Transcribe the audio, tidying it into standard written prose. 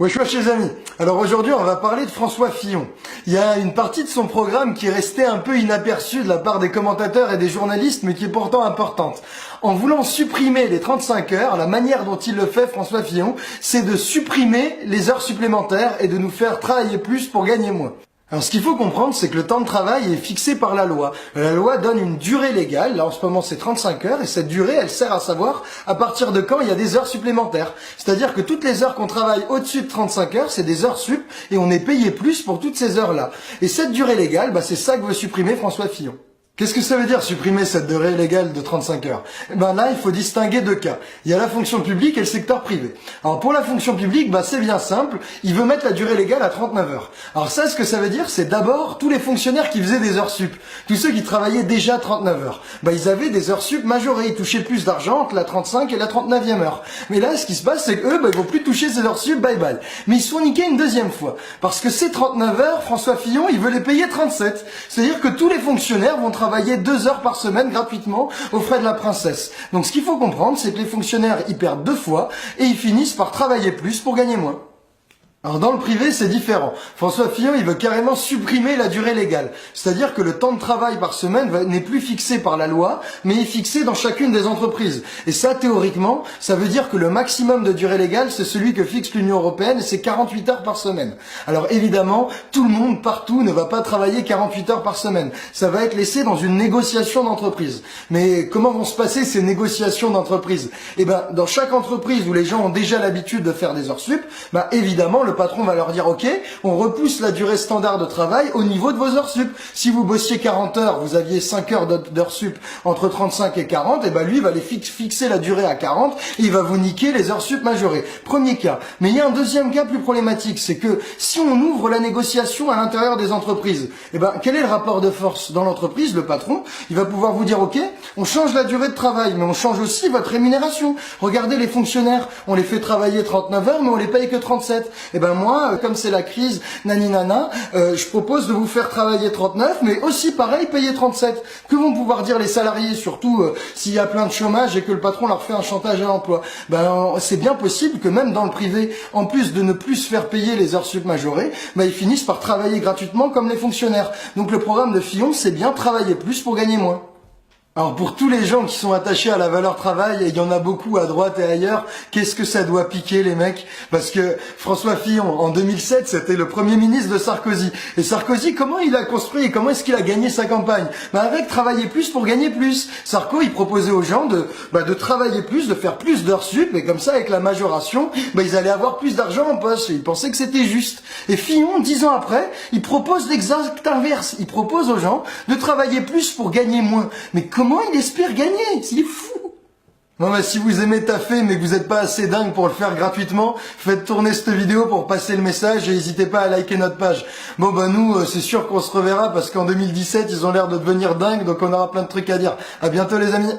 Wesh wesh les amis. Alors aujourd'hui on va parler de François Fillon. Il y a une partie de son programme qui est restée un peu inaperçue de la part des commentateurs et des journalistes mais qui est pourtant importante. En voulant supprimer les 35 heures, la manière dont il le fait François Fillon, c'est de supprimer les heures supplémentaires et de nous faire travailler plus pour gagner moins. Alors ce qu'il faut comprendre, c'est que le temps de travail est fixé par la loi. La loi donne une durée légale, là en ce moment c'est 35 heures, et cette durée elle sert à savoir à partir de quand il y a des heures supplémentaires. C'est-à-dire que toutes les heures qu'on travaille au-dessus de 35 heures, c'est des heures sup, et on est payé plus pour toutes ces heures-là. Et cette durée légale, c'est ça que veut supprimer François Fillon. Qu'est-ce que ça veut dire supprimer cette durée légale de 35 heures? Là, il faut distinguer deux cas. Il y a la fonction publique et le secteur privé. Alors pour la fonction publique, c'est bien simple, il veut mettre la durée légale à 39 heures. Alors ça, ce que ça veut dire, c'est d'abord tous les fonctionnaires qui faisaient des heures sup, tous ceux qui travaillaient déjà 39 heures. Ils avaient des heures sup majorées, ils touchaient plus d'argent entre la 35 et la 39e heure. Mais là, ce qui se passe, c'est qu'eux, ils vont plus toucher ces heures sup, bye bye. Mais ils se font niquer une deuxième fois. Parce que ces 39 heures, François Fillon, il veut les payer 37. C'est-à-dire que tous les fonctionnaires vont travailler 2 heures par semaine gratuitement aux frais de la princesse. Donc ce qu'il faut comprendre, c'est que les fonctionnaires y perdent 2 fois et ils finissent par travailler plus pour gagner moins. Alors dans le privé, c'est différent. François Fillon, il veut carrément supprimer la durée légale. C'est-à-dire que le temps de travail par semaine n'est plus fixé par la loi, mais est fixé dans chacune des entreprises. Et ça, théoriquement, ça veut dire que le maximum de durée légale, c'est celui que fixe l'Union européenne, et c'est 48 heures par semaine. Alors évidemment, tout le monde, partout, ne va pas travailler 48 heures par semaine. Ça va être laissé dans une négociation d'entreprise. Mais comment vont se passer ces négociations d'entreprise? Dans chaque entreprise où les gens ont déjà l'habitude de faire des heures sup, évidemment, le patron va leur dire ok, on repousse la durée standard de travail au niveau de vos heures sup. Si vous bossiez 40 heures, vous aviez 5 heures d'heures sup entre 35 et 40, lui il va les fixer la durée à 40 et il va vous niquer les heures sup majorées. Premier cas. Mais il y a un deuxième cas plus problématique, c'est que si on ouvre la négociation à l'intérieur des entreprises, quel est le rapport de force dans l'entreprise? Le patron, il va pouvoir vous dire ok, on change la durée de travail, mais on change aussi votre rémunération. Regardez les fonctionnaires, on les fait travailler 39 heures, mais on les paye que 37. Moi, comme c'est la crise, nani-nana, je propose de vous faire travailler 39, mais aussi pareil, payer 37. Que vont pouvoir dire les salariés, surtout s'il y a plein de chômage et que le patron leur fait un chantage à l'emploi? C'est bien possible que même dans le privé, en plus de ne plus se faire payer les heures sup majorées, ils finissent par travailler gratuitement comme les fonctionnaires. Donc le programme de Fillon, c'est bien travailler plus pour gagner moins. Alors pour tous les gens qui sont attachés à la valeur travail, et il y en a beaucoup à droite et ailleurs, qu'est-ce que ça doit piquer les mecs? Parce que François Fillon, en 2007, c'était le premier ministre de Sarkozy. Et Sarkozy, comment il a construit et comment est-ce qu'il a gagné sa campagne? Avec travailler plus pour gagner plus. Sarko, il proposait aux gens de travailler plus, de faire plus d'heures sup, et comme ça, avec la majoration, ils allaient avoir plus d'argent en poche. Et il pensait que c'était juste. Et Fillon, 10 ans après, il propose l'exact inverse. Il propose aux gens de travailler plus pour gagner moins. Mais comment il espère gagner? C'est fou! Si vous aimez taffer mais que vous n'êtes pas assez dingue pour le faire gratuitement, faites tourner cette vidéo pour passer le message et n'hésitez pas à liker notre page. Nous, c'est sûr qu'on se reverra parce qu'en 2017, ils ont l'air de devenir dingues, donc on aura plein de trucs à dire. À bientôt les amis!